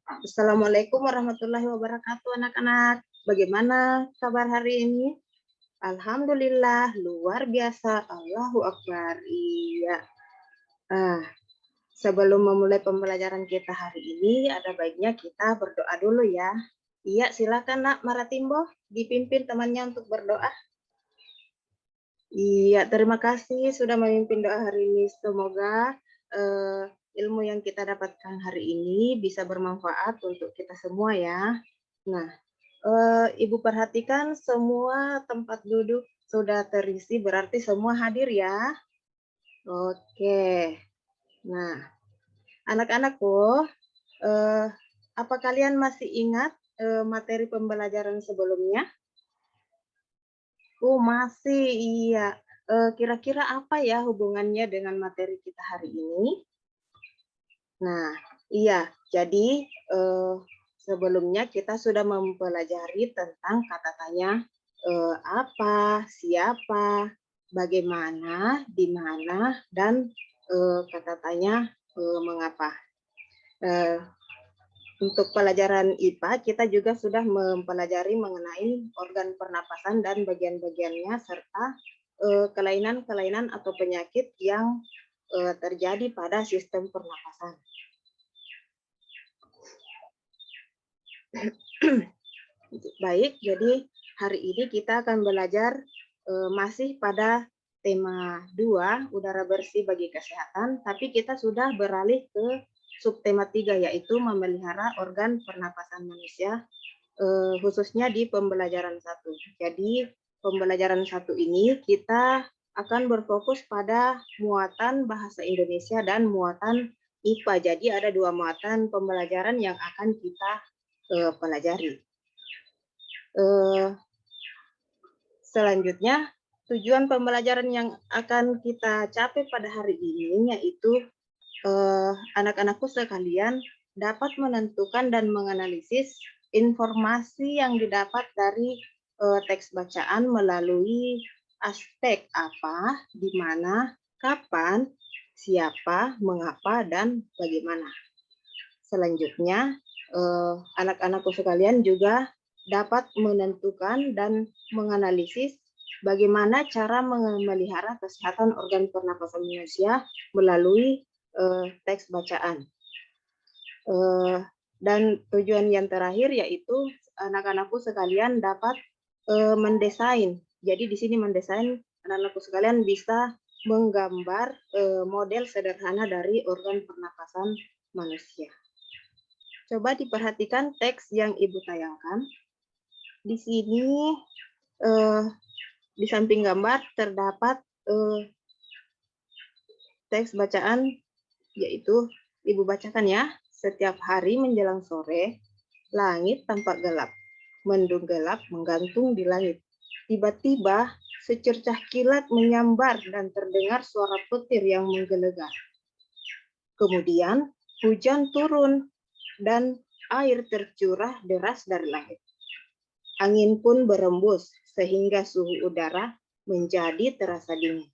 Assalamualaikum warahmatullahi wabarakatuh, anak-anak. Bagaimana kabar hari ini? Alhamdulillah, luar biasa. Allahu Akbar. Iya. Ah, sebelum memulai pembelajaran kita hari ini, ada baiknya kita berdoa dulu ya. Iya, silakan Nak Maratimbo, dipimpin temannya untuk berdoa. Iya, terima kasih sudah memimpin doa hari ini. Semoga ilmu yang kita dapatkan hari ini bisa bermanfaat untuk kita semua ya. Nah, Ibu perhatikan semua tempat duduk sudah terisi, berarti semua hadir ya. Oke. Nah, anak-anakku, apa kalian masih ingat materi pembelajaran sebelumnya? Oh, masih, iya. Kira-kira apa ya hubungannya dengan materi kita hari ini? Nah, iya. Jadi, sebelumnya kita sudah mempelajari tentang kata tanya apa, siapa, bagaimana, di mana, dan kata tanya mengapa. Untuk pelajaran IPA, kita juga sudah mempelajari mengenai organ pernapasan dan bagian-bagiannya, serta kelainan-kelainan atau penyakit yang terjadi pada sistem pernapasan. Baik, jadi hari ini kita akan belajar masih pada tema 2, udara bersih bagi kesehatan, tapi kita sudah beralih ke subtema 3, yaitu memelihara organ pernapasan manusia, khususnya di pembelajaran 1. Jadi pembelajaran 1 ini kita akan berfokus pada muatan bahasa Indonesia dan muatan IPA. Jadi ada 2 muatan pembelajaran yang akan kita pelajari. Selanjutnya, tujuan pembelajaran yang akan kita capai pada hari ini yaitu anak-anakku sekalian dapat menentukan dan menganalisis informasi yang didapat dari teks bacaan melalui aspek apa, di mana, kapan, siapa, mengapa, dan bagaimana. Selanjutnya, anak-anakku sekalian juga dapat menentukan dan menganalisis bagaimana cara memelihara kesehatan organ pernapasan manusia melalui teks bacaan. Dan tujuan yang terakhir yaitu anak-anakku sekalian dapat mendesain. Jadi di sini mendesain, anak-anakku sekalian bisa menggambar model sederhana dari organ pernapasan manusia. Coba diperhatikan teks yang Ibu tayangkan. Di sini di samping gambar terdapat teks bacaan, yaitu Ibu bacakan ya. Setiap hari menjelang sore, langit tampak gelap, mendung gelap menggantung di langit. Tiba-tiba secercah kilat menyambar dan terdengar suara petir yang menggelegar. Kemudian hujan turun dan air tercurah deras dari langit. Angin pun berembus sehingga suhu udara menjadi terasa dingin.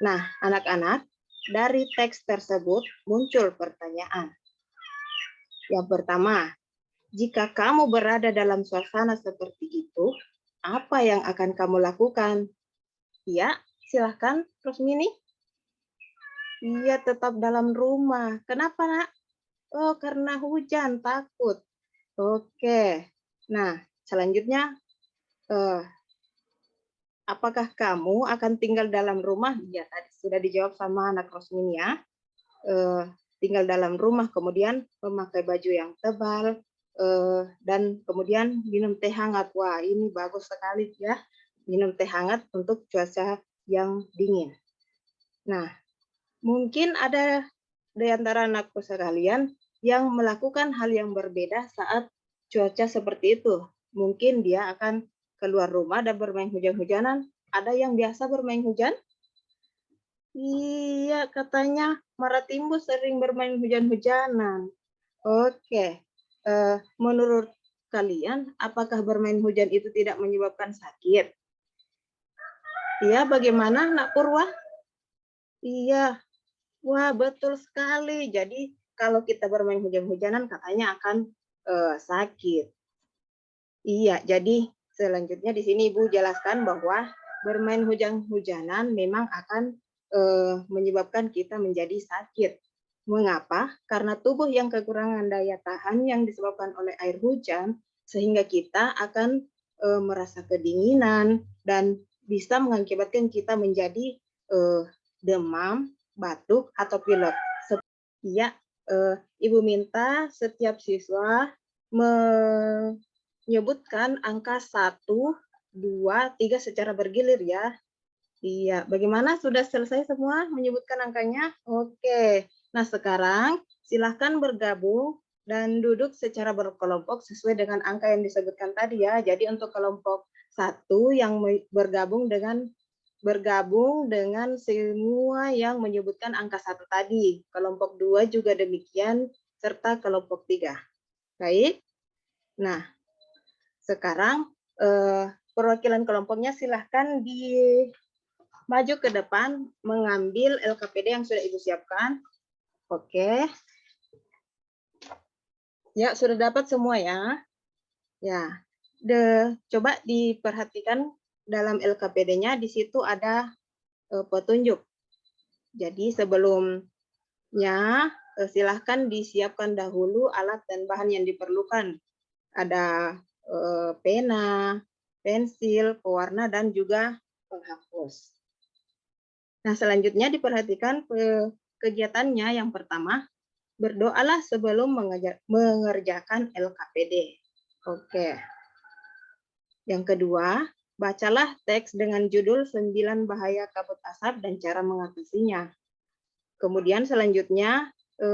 Nah, anak-anak, dari teks tersebut muncul pertanyaan. Yang pertama, jika kamu berada dalam suasana seperti itu, apa yang akan kamu lakukan? Ya, silahkan, Rosmini. Iya, tetap dalam rumah. Kenapa, Nak? Oh, karena hujan, takut. Oke. Nah, selanjutnya, apakah kamu akan tinggal dalam rumah? Ya, tadi sudah dijawab sama anak Rosmini ya. Tinggal dalam rumah, kemudian memakai baju yang tebal, dan kemudian minum teh hangat. Wah, ini bagus sekali ya, minum teh hangat untuk cuaca yang dingin. Nah, mungkin ada di antara anakku sekalian yang melakukan hal yang berbeda saat cuaca seperti itu. Mungkin dia akan keluar rumah dan bermain hujan-hujanan. Ada yang biasa bermain hujan? Iya, katanya Maratimbo sering bermain hujan-hujanan. Oke, menurut kalian, apakah bermain hujan itu tidak menyebabkan sakit? Iya, bagaimana, Nak Purwa? Iya, wah betul sekali. Jadi kalau kita bermain hujan-hujanan katanya akan sakit. Iya, jadi selanjutnya di sini Ibu jelaskan bahwa bermain hujan-hujanan memang akan menyebabkan kita menjadi sakit. Mengapa? Karena tubuh yang kekurangan daya tahan yang disebabkan oleh air hujan, sehingga kita akan merasa kedinginan dan bisa mengakibatkan kita menjadi demam, batuk, atau pilek. Ya, Ibu minta setiap siswa menyebutkan angka 1, 2, 3 secara bergilir ya. Iya, bagaimana? Sudah selesai semua menyebutkan angkanya? Oke. Nah, sekarang silahkan bergabung dan duduk secara berkelompok sesuai dengan angka yang disebutkan tadi ya. Jadi untuk kelompok 1 yang bergabung dengan semua yang menyebutkan angka 1 tadi. Kelompok 2 juga demikian, serta kelompok 3. Baik. Nah, sekarang perwakilan kelompoknya silahkan maju ke depan mengambil LKPD yang sudah Ibu siapkan. Oke. Ya, sudah dapat semua ya. Ya. Coba diperhatikan dalam LKPD-nya, di situ ada petunjuk. Jadi sebelumnya silahkan disiapkan dahulu alat dan bahan yang diperlukan. Ada pena, pensil, pewarna, dan juga penghapus. Nah, selanjutnya diperhatikan kegiatannya. Yang pertama, berdoalah sebelum mengerjakan LKPD. Oke. Yang kedua, bacalah teks dengan judul 9 bahaya kabut asap dan cara mengatasinya. Kemudian selanjutnya,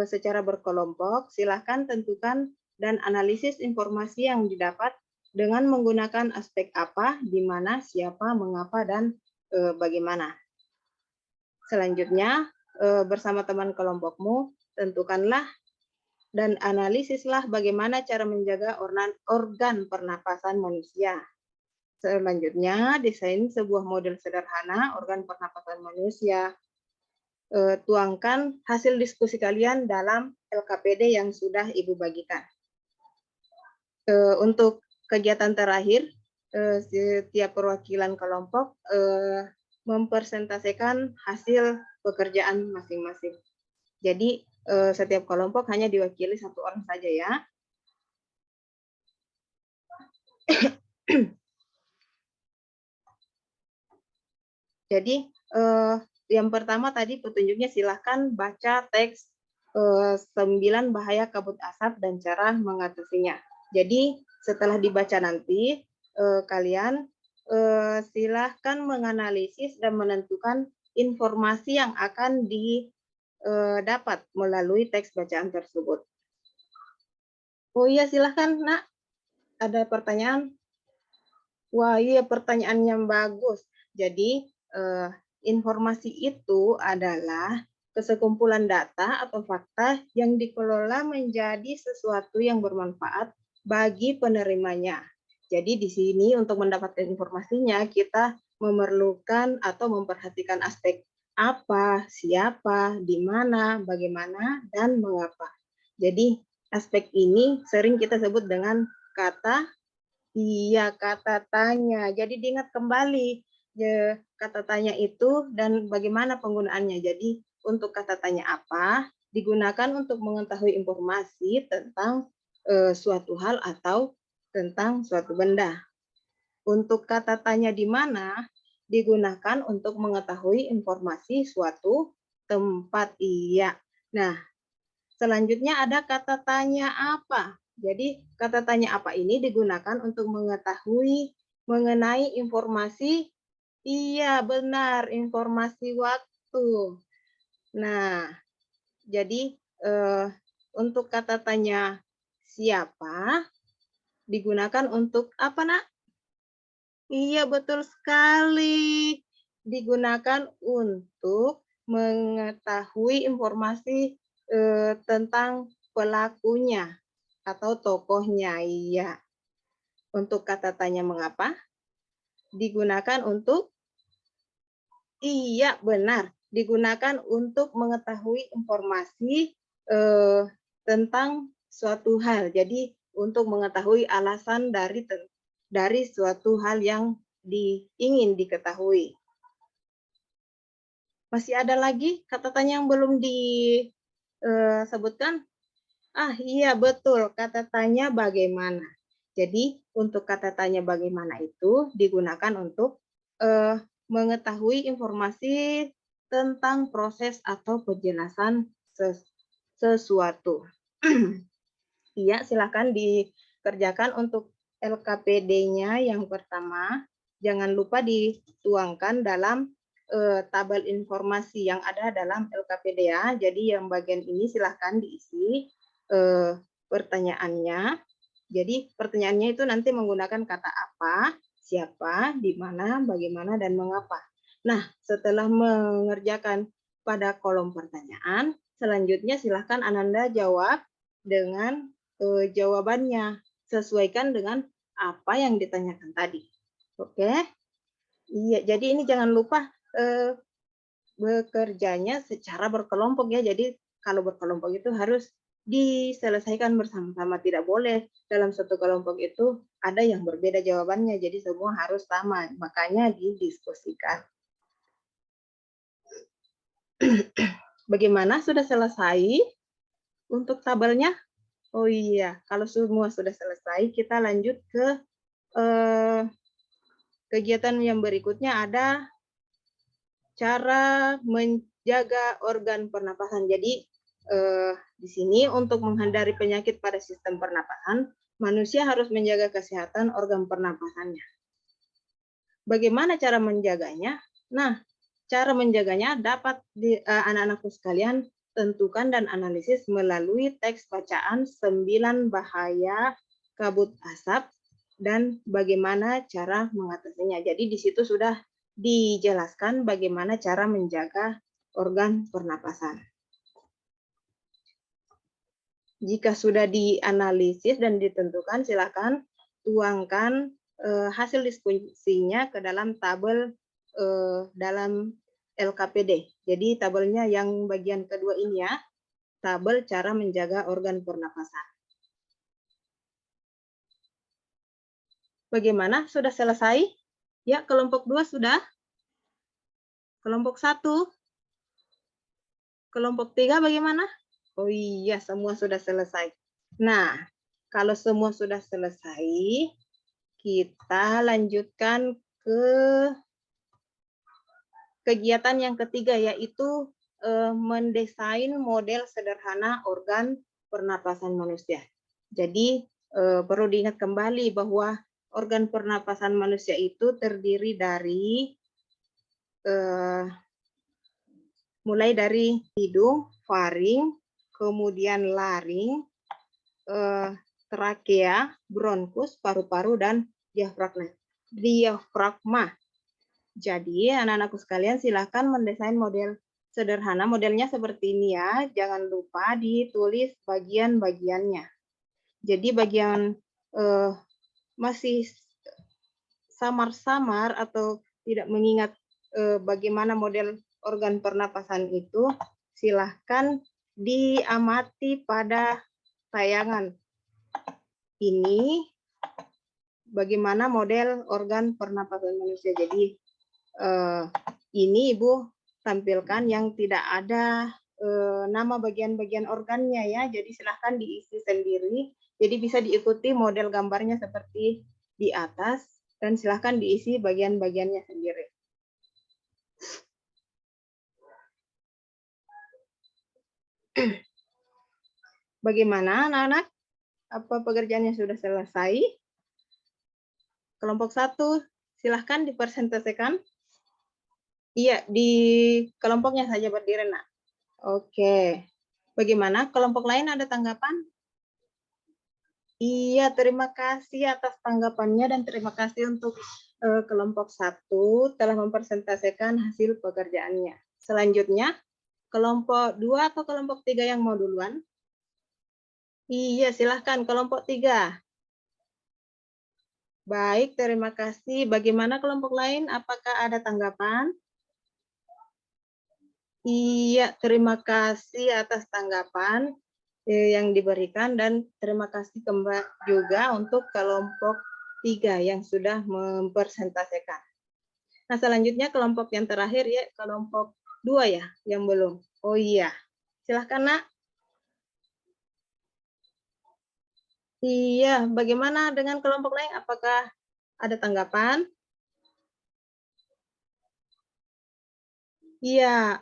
secara berkelompok, silahkan tentukan dan analisis informasi yang didapat dengan menggunakan aspek apa, di mana, siapa, mengapa, dan bagaimana. Selanjutnya, bersama teman kelompokmu, tentukanlah dan analisislah bagaimana cara menjaga organ pernapasan manusia. Selanjutnya, desain sebuah model sederhana organ pernapasan manusia. Tuangkan hasil diskusi kalian dalam LKPD yang sudah Ibu bagikan. Untuk kegiatan terakhir, setiap perwakilan kelompok mempresentasikan hasil pekerjaan masing-masing. Jadi, setiap kelompok hanya diwakili 1 orang saja ya. Jadi, yang pertama tadi petunjuknya silahkan baca teks 9 bahaya kabut asap dan cara mengatasinya. Jadi, setelah dibaca nanti, kalian silahkan menganalisis dan menentukan informasi yang akan didapat melalui teks bacaan tersebut. Oh iya, silahkan, Nak. Ada pertanyaan? Wah, iya, pertanyaannya bagus. Jadi, informasi itu adalah kesekumpulan data atau fakta yang dikelola menjadi sesuatu yang bermanfaat bagi penerimanya. Jadi di sini untuk mendapatkan informasinya kita memerlukan atau memperhatikan aspek apa, siapa, di mana, bagaimana, dan mengapa. Jadi aspek ini sering kita sebut dengan kata tanya. Jadi diingat kembali kata tanya itu dan bagaimana penggunaannya. Jadi untuk kata tanya apa digunakan untuk mengetahui informasi tentang suatu hal atau tentang suatu benda. Untuk kata tanya di mana digunakan untuk mengetahui informasi suatu tempat. Iya. Nah, selanjutnya ada kata tanya apa. Jadi kata tanya apa ini digunakan untuk mengetahui mengenai informasi. Iya, benar, informasi waktu. Nah, jadi untuk kata tanya siapa digunakan untuk apa, Nak? Iya, betul sekali. Digunakan untuk mengetahui informasi tentang pelakunya atau tokohnya. Iya. Untuk kata tanya mengapa digunakan untuk iya, benar. Digunakan untuk mengetahui informasi tentang suatu hal. Jadi untuk mengetahui alasan dari suatu hal yang ingin diketahui. Masih ada lagi kata tanya yang belum disebutkan? Iya betul, kata tanya bagaimana. Jadi untuk kata tanya bagaimana itu digunakan untuk mengetahui informasi tentang proses atau penjelasan sesuatu. Iya, silakan dikerjakan untuk LKPD-nya yang pertama. Jangan lupa dituangkan dalam tabel informasi yang ada dalam LKPD ya. Jadi yang bagian ini silahkan diisi pertanyaannya. Jadi pertanyaannya itu nanti menggunakan kata apa, siapa, di mana, bagaimana, dan mengapa. Nah, setelah mengerjakan pada kolom pertanyaan, selanjutnya silahkan Ananda jawab dengan jawabannya. Sesuaikan dengan apa yang ditanyakan tadi. Oke? Iya, jadi ini jangan lupa bekerjanya secara berkelompok ya. Jadi kalau berkelompok itu harus diselesaikan bersama-sama. Tidak boleh dalam satu kelompok itu ada yang berbeda jawabannya. Jadi semua harus sama. Makanya didiskusikan. Bagaimana? Sudah selesai untuk tabelnya? Oh iya, kalau semua sudah selesai, kita lanjut ke kegiatan yang berikutnya ada cara menjaga organ pernapasan. Jadi di sini untuk menghindari penyakit pada sistem pernapasan, manusia harus menjaga kesehatan organ pernapasannya. Bagaimana cara menjaganya? Nah, cara menjaganya dapat anak-anakku sekalian tentukan dan analisis melalui teks bacaan 9 bahaya kabut asap dan bagaimana cara mengatasinya. Jadi di situ sudah dijelaskan bagaimana cara menjaga organ pernapasan. Jika sudah dianalisis dan ditentukan, silakan tuangkan hasil diskusinya ke dalam tabel dalam LKPD. Jadi tabelnya yang bagian kedua ini ya, tabel cara menjaga organ pernapasan. Bagaimana? Sudah selesai? Ya, kelompok 2 sudah? Kelompok 1? Kelompok 3 bagaimana? Oh iya, semua sudah selesai. Nah, kalau semua sudah selesai, kita lanjutkan ke kegiatan yang ketiga, yaitu mendesain model sederhana organ pernapasan manusia. Jadi perlu diingat kembali bahwa organ pernapasan manusia itu terdiri dari mulai dari hidung, faring, kemudian laring, trakea, bronkus, paru-paru, dan diafragma. Jadi anak-anakku sekalian silahkan mendesain model sederhana. Modelnya seperti ini ya. Jangan lupa ditulis bagian-bagiannya. Jadi bagian masih samar-samar atau tidak mengingat bagaimana model organ pernapasan itu, silahkan diamati pada tayangan ini bagaimana model organ pernapasan manusia. Jadi ini Ibu tampilkan yang tidak ada nama bagian-bagian organnya ya. Jadi silahkan diisi sendiri. Jadi bisa diikuti model gambarnya seperti di atas dan silahkan diisi bagian-bagiannya sendiri. Bagaimana anak-anak? Apa pekerjaannya sudah selesai? Kelompok 1, silahkan dipresentasikan. Iya, di kelompoknya saja berdiri, Nak. Oke. Bagaimana? Kelompok lain ada tanggapan? Iya, terima kasih atas tanggapannya dan terima kasih untuk kelompok 1 telah mempresentasikan hasil pekerjaannya. Selanjutnya, kelompok 2 atau kelompok 3 yang mau duluan? Iya, silahkan kelompok 3. Baik, terima kasih. Bagaimana kelompok lain? Apakah ada tanggapan? Iya, terima kasih atas tanggapan yang diberikan dan terima kasih juga untuk kelompok 3 yang sudah mempresentasikan. Nah, selanjutnya kelompok yang terakhir ya, kelompok 2 ya, yang belum. Oh iya, silahkan Nak. Iya, bagaimana dengan kelompok lain? Apakah ada tanggapan? Iya,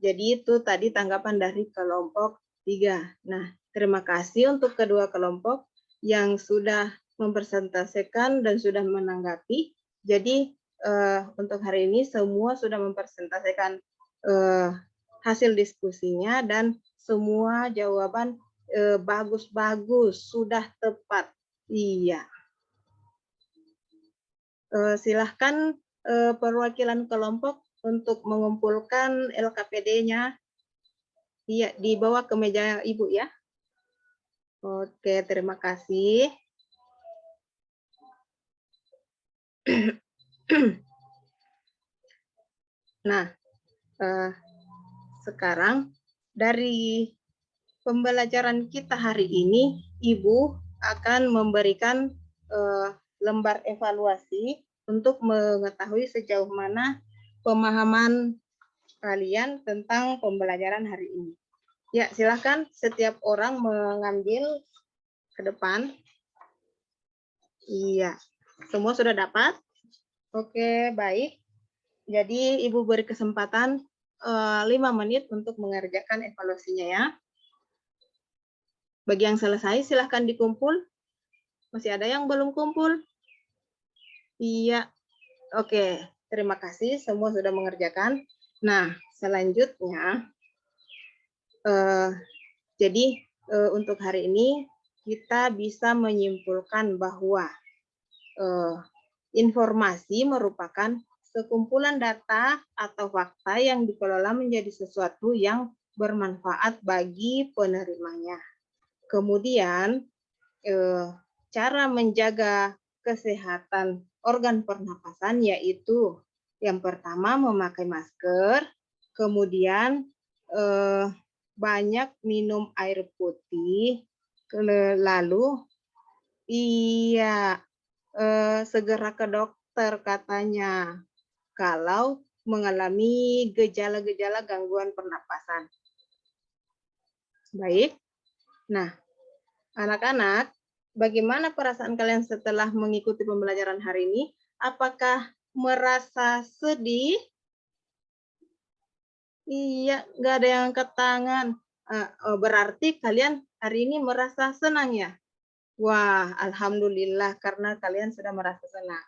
jadi itu tadi tanggapan dari kelompok 3. Nah, terima kasih untuk kedua kelompok yang sudah mempresentasikan dan sudah menanggapi. Jadi, untuk hari ini semua sudah mempresentasikan hasil diskusinya dan semua jawaban bagus-bagus, sudah tepat. Iya. Silahkan perwakilan kelompok untuk mengumpulkan LKPD-nya. Iya, dibawa ke meja Ibu ya. Oke, terima kasih. Nah, sekarang dari pembelajaran kita hari ini, Ibu akan memberikan lembar evaluasi untuk mengetahui sejauh mana pemahaman kalian tentang pembelajaran hari ini. Ya, silakan setiap orang mengambil ke depan. Iya, semua sudah dapat? Oke, baik. Jadi Ibu beri kesempatan 5 menit untuk mengerjakan evaluasinya ya. Bagi yang selesai, silahkan dikumpul. Masih ada yang belum kumpul? Iya. Oke, terima kasih. Semua sudah mengerjakan. Nah, selanjutnya, jadi untuk hari ini kita bisa menyimpulkan bahwa informasi merupakan sekumpulan data atau fakta yang dikelola menjadi sesuatu yang bermanfaat bagi penerimanya. Kemudian, cara menjaga kesehatan organ pernapasan yaitu yang pertama memakai masker, kemudian banyak minum air putih, lalu iya segera ke dokter katanya kalau mengalami gejala-gejala gangguan pernapasan. Baik. Nah, anak-anak, bagaimana perasaan kalian setelah mengikuti pembelajaran hari ini? Apakah merasa sedih? Iya, nggak ada yang angkat tangan. Berarti kalian hari ini merasa senang ya? Wah, alhamdulillah karena kalian sudah merasa senang.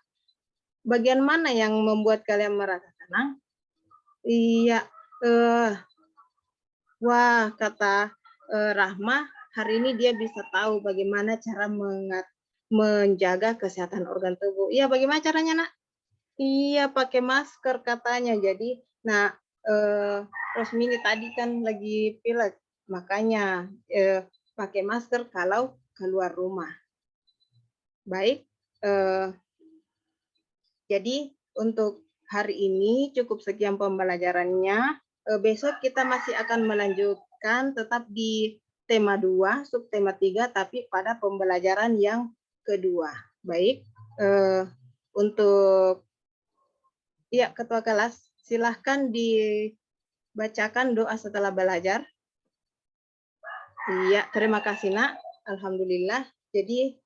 Bagian mana yang membuat kalian merasa senang? Iya, wah kata Rahma, hari ini dia bisa tahu bagaimana cara menjaga kesehatan organ tubuh. Iya, bagaimana caranya, Nak? Iya, pakai masker katanya. Jadi, nah, Rosmini tadi kan lagi pilek, makanya pakai masker kalau keluar rumah. Baik, jadi untuk hari ini cukup sekian pembelajarannya. Besok kita masih akan melanjutkan tetap di tema 2, subtema 3, tapi pada pembelajaran yang kedua. Baik, untuk ya ketua kelas, silahkan dibacakan doa setelah belajar. Iya, terima kasih Nak. Alhamdulillah. Jadi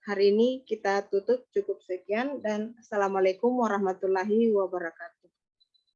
hari ini kita tutup cukup sekian dan Assalamualaikum warahmatullahi wabarakatuh.